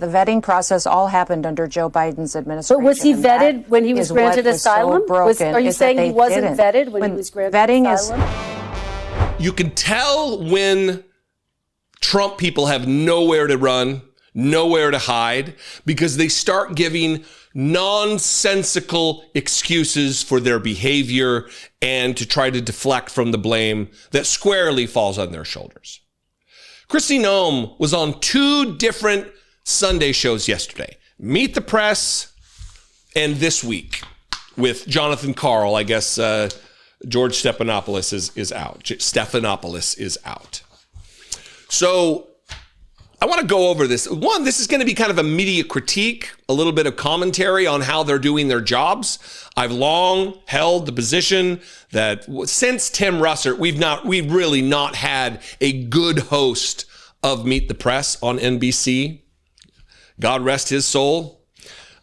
The vetting process all happened under Joe Biden's administration. But was he vetted when he was granted asylum? Are you saying he wasn't vetted when he was granted asylum? You can tell when Trump people have nowhere to run, nowhere to hide, because they start giving nonsensical excuses for their behavior and to try to deflect from the blame that squarely falls on their shoulders. Kristi Noem was on 2 different Sunday shows yesterday. Meet the Press and This Week with Jonathan Karl. I guess George Stephanopoulos is out. Stephanopoulos is out. So I want to go over this. One, this is going to be kind of a media critique, a little bit of commentary on how they're doing their jobs. I've long held the position that since Tim Russert, we've really not had a good host of Meet the Press on NBC. God rest his soul.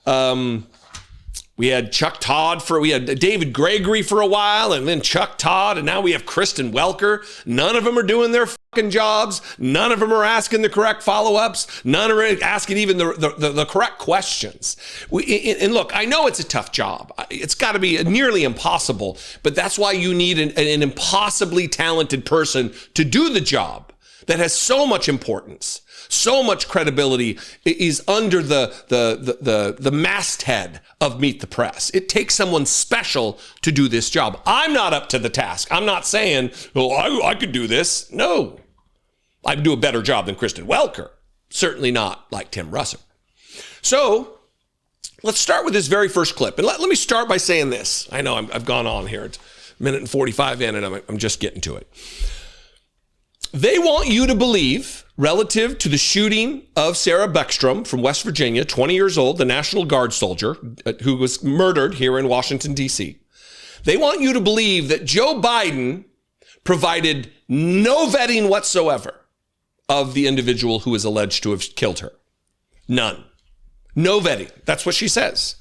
We had Chuck Todd we had David Gregory for a while, and then Chuck Todd, and now we have Kristen Welker. None of them are doing their fucking jobs. None of them are asking the correct follow-ups. None are asking even the correct questions. And look, I know it's a tough job. It's got to be nearly impossible, but that's why you need an impossibly talented person to do the job that has so much importance. So much credibility is under the masthead of Meet the Press. It takes someone special to do this job. I'm not up to the task. I'm not saying, well, I could do this. No, I do a better job than Kristen Welker. Certainly not like Tim Russert. So let's start with this very first clip. And let me start by saying this. I know I've gone on here. It's a minute and 45 in, and I'm just getting to it. They want you to believe, relative to the shooting of Sarah Beckstrom from West Virginia, 20 years old, the National Guard soldier who was murdered here in Washington, D.C. They want you to believe that Joe Biden provided no vetting whatsoever of the individual who is alleged to have killed her. None. No vetting. That's what she says.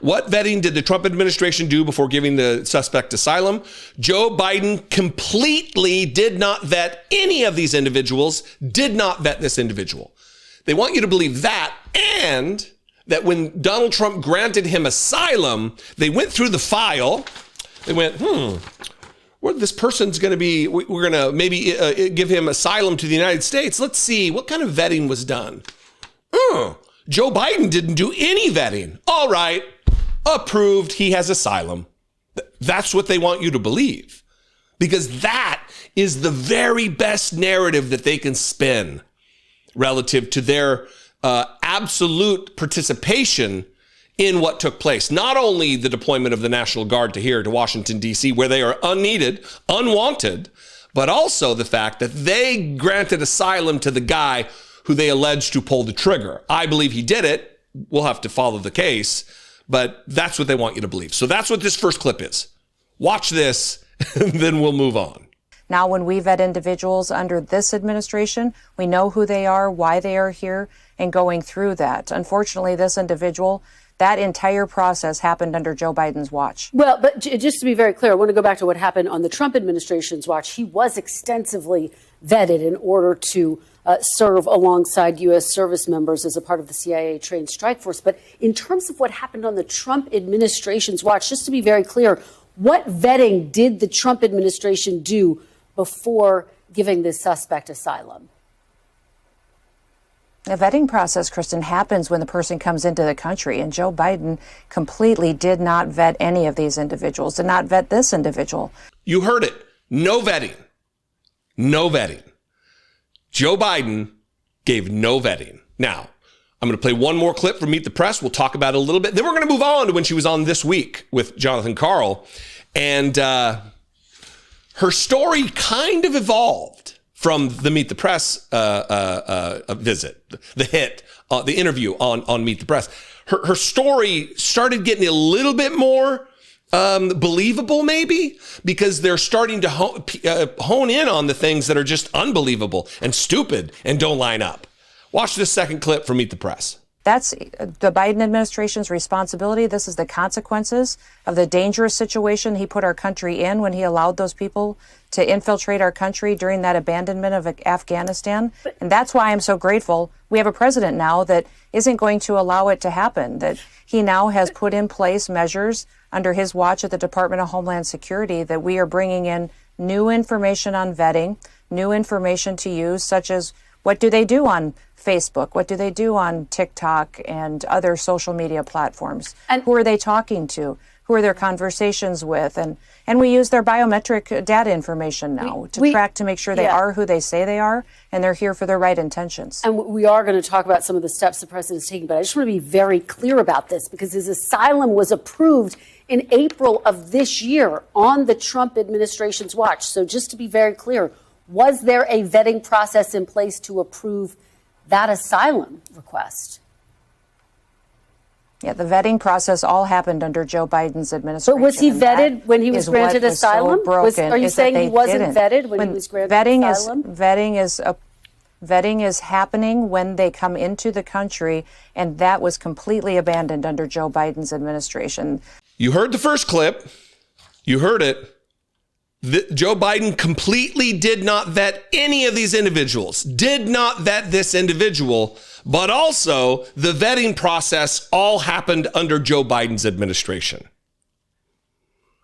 What vetting did the Trump administration do before giving the suspect asylum? Joe Biden completely did not vet any of these individuals, did not vet this individual. They want you to believe that, and that when Donald Trump granted him asylum, they went through the file. They went, well, this person's going to be, we're going to maybe give him asylum to the United States. Let's see, what kind of vetting was done? Joe Biden didn't do any vetting. All right. Approved, he has asylum. That's what they want you to believe, because that is the very best narrative that they can spin relative to their absolute participation in what took place. Not only the deployment of the National Guard to Washington, D.C., where they are unneeded, unwanted, but also the fact that they granted asylum to the guy who they alleged to pull the trigger. I believe he did it. We'll have to follow the case. But that's what they want you to believe. So that's what this first clip is. Watch this, and then we'll move on. Now, when we vet individuals under this administration, we know who they are, why they are here, and going through that. Unfortunately, this individual, that entire process happened under Joe Biden's watch. Well, but just to be very clear, I want to go back to what happened on the Trump administration's watch. He was extensively vetted in order to serve alongside U.S. service members as a part of the CIA-trained strike force. But in terms of what happened on the Trump administration's watch, just to be very clear, what vetting did the Trump administration do before giving this suspect asylum? The vetting process, Kristen, happens when the person comes into the country, and Joe Biden completely did not vet any of these individuals, did not vet this individual. You heard it. No vetting. No vetting. Joe Biden gave no vetting. Now, I'm going to play one more clip from Meet the Press. We'll talk about it a little bit. Then we're going to move on to when she was on This Week with Jonathan Karl. And her story kind of evolved from the Meet the Press visit, the interview on Meet the Press. Her story started getting a little bit more believable, maybe, because they're starting to hone in on the things that are just unbelievable and stupid and don't line up. Watch this second clip from Meet the Press. That's the Biden administration's responsibility. This is the consequences of the dangerous situation he put our country in when he allowed those people to infiltrate our country during that abandonment of Afghanistan. And that's why I'm so grateful we have a president now that isn't going to allow it to happen, that he now has put in place measures under his watch at the Department of Homeland Security that we are bringing in new information on vetting, new information to use, such as what do they do on Facebook? What do they do on TikTok and other social media platforms? And who are they talking to? Who are their conversations with? And we use their biometric data information now to track to make sure they are who they say they are and they're here for their right intentions. And we are going to talk about some of the steps the president is taking, but I just want to be very clear about this because his asylum was approved in April of this year on the Trump administration's watch. So just to be very clear, was there a vetting process in place to approve that asylum request? Yeah, the vetting process all happened under Joe Biden's administration. But was he vetted when he was granted asylum? Are you saying he wasn't vetted when he was granted asylum? Vetting is happening when they come into the country, and that was completely abandoned under Joe Biden's administration. You heard the first clip. You heard it. Joe Biden completely did not vet any of these individuals, did not vet this individual, but also the vetting process all happened under Joe Biden's administration.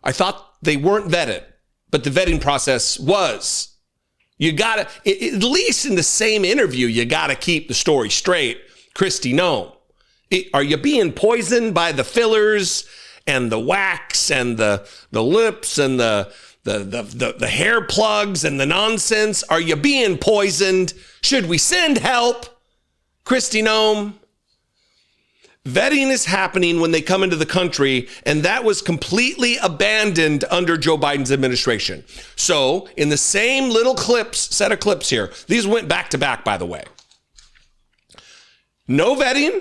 I thought they weren't vetted, but the vetting process was. You gotta, at least in the same interview, you gotta keep the story straight. Kristi Noem, are you being poisoned by the fillers and the wax and the lips and the hair plugs and the nonsense? Are you being poisoned? Should we send help? Kristi Noem. Vetting is happening when they come into the country, and that was completely abandoned under Joe Biden's administration. So in the same little set of clips here, these went back to back, by the way. No vetting,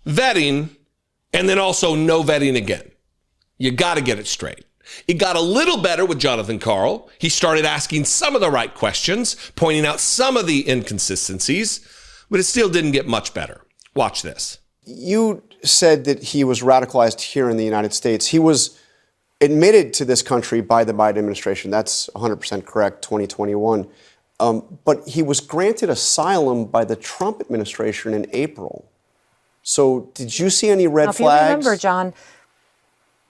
and then also no vetting again. You got to get it straight. It got a little better with Jonathan Karl. He started asking some of the right questions, pointing out some of the inconsistencies, but it still didn't get much better. Watch this. You said that he was radicalized here in the United States. He was admitted to this country by the Biden administration. That's 100% correct, 2021. But he was granted asylum by the Trump administration in April. So did you see any red flags? If you remember, John.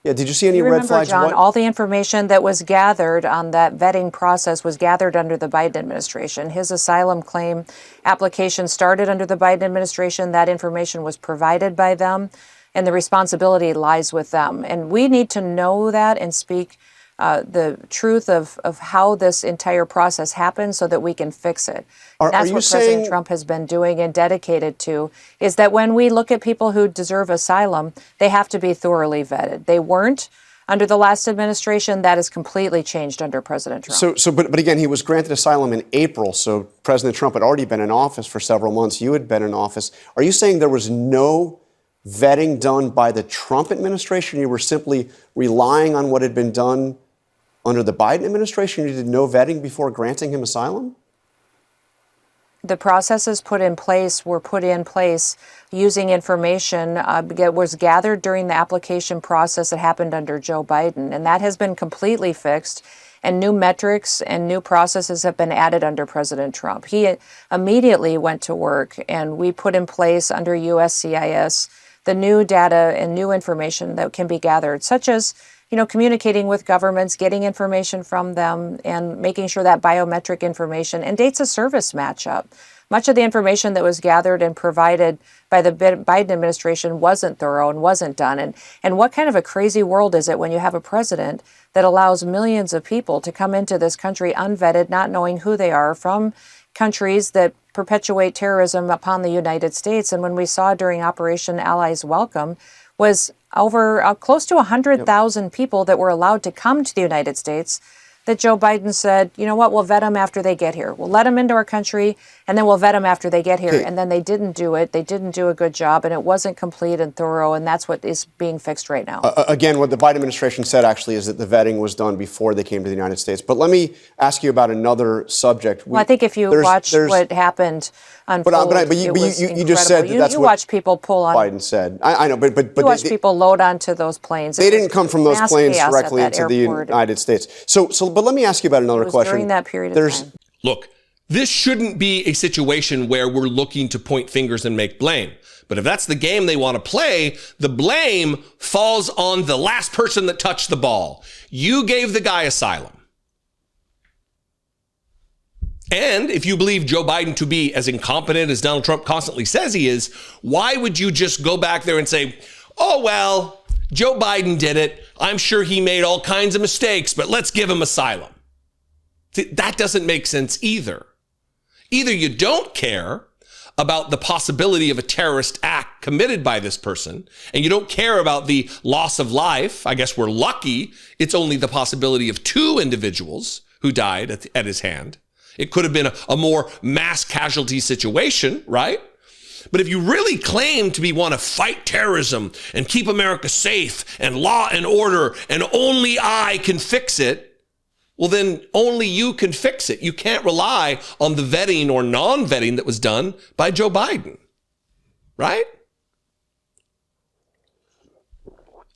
Yeah, did you see any red flags? John, all the information that was gathered on that vetting process was gathered under the Biden administration. His asylum claim application started under the Biden administration. That information was provided by them, and the responsibility lies with them. And we need to know that and speak the truth of how this entire process happened so that we can fix it. That's what President Trump has been doing and dedicated to, is that when we look at people who deserve asylum, they have to be thoroughly vetted. They weren't under the last administration. That has completely changed under President Trump. But again, he was granted asylum in April, so President Trump had already been in office for several months. You had been in office. Are you saying there was no vetting done by the Trump administration? You were simply relying on what had been done under the Biden administration? You did no vetting before granting him asylum? The processes were put in place using information that was gathered during the application process that happened under Joe Biden. And that has been completely fixed. And new metrics and new processes have been added under President Trump. He immediately went to work, and we put in place under USCIS the new data and new information that can be gathered, such as communicating with governments, getting information from them, and making sure that biometric information and dates of service match up. Much of the information that was gathered and provided by the Biden administration wasn't thorough and wasn't done. And what kind of a crazy world is it when you have a president that allows millions of people to come into this country unvetted, not knowing who they are, from countries that perpetuate terrorism upon the United States? And when we saw during Operation Allies Welcome was over close to 100,000 people that were allowed to come to the United States, that Joe Biden said, you know what, we'll vet them after they get here. We'll let them into our country, and then we'll vet them after they get here. Okay. And then they didn't do it. They didn't do a good job, and it wasn't complete and thorough, and that's what is being fixed right now. Again, what the Biden administration said actually is that the vetting was done before they came to the United States. But let me ask you about another subject. Well, I think if you watch what happened unfold, but you just said that that's you what watch people pull on. Biden said. I know, but you watch people load onto those planes. They didn't come from those planes directly into the United States. But let me ask you about another question. During that period of time. Look, this shouldn't be a situation where we're looking to point fingers and make blame. But if that's the game they want to play, the blame falls on the last person that touched the ball. You gave the guy asylum. And if you believe Joe Biden to be as incompetent as Donald Trump constantly says he is, why would you just go back there and say, oh, well, Joe Biden did it. I'm sure he made all kinds of mistakes, but let's give him asylum. See, that doesn't make sense either. Either you don't care about the possibility of a terrorist act committed by this person, and you don't care about the loss of life. I guess we're lucky it's only the possibility of 2 individuals who died at his hand. It could have been a more mass casualty situation, right? But if you really claim to want to fight terrorism and keep America safe and law and order, and only I can fix it, well, then only you can fix it. You can't rely on the vetting or non-vetting that was done by Joe Biden, right?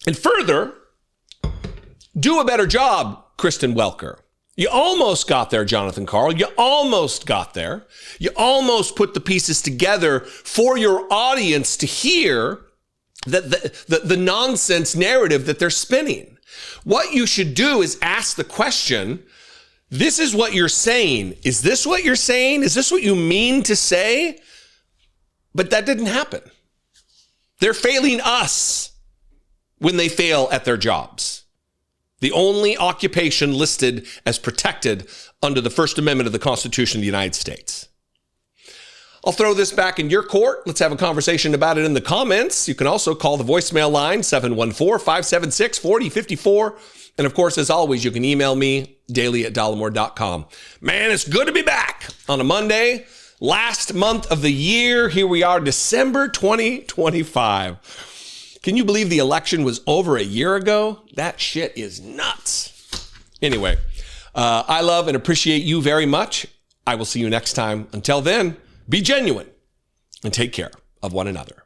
And further, do a better job, Kristen Welker. You almost got there, Jonathan Karl. You almost got there. You almost put the pieces together for your audience to hear that the nonsense narrative that they're spinning. What you should do is ask the question, this is what you're saying. Is this what you're saying? Is this what you mean to say? But that didn't happen. They're failing us when they fail at their jobs. The only occupation listed as protected under the First Amendment of the Constitution of the United States. I'll throw this back in your court. Let's have a conversation about it in the comments. You can also call the voicemail line, 714-576-4054. And of course, as always, you can email me, daily@dollemore.com. Man, it's good to be back on a Monday. Last month of the year. Here we are, December 2025. Can you believe the election was over a year ago? That shit is nuts. Anyway, I love and appreciate you very much. I will see you next time. Until then, be genuine and take care of one another.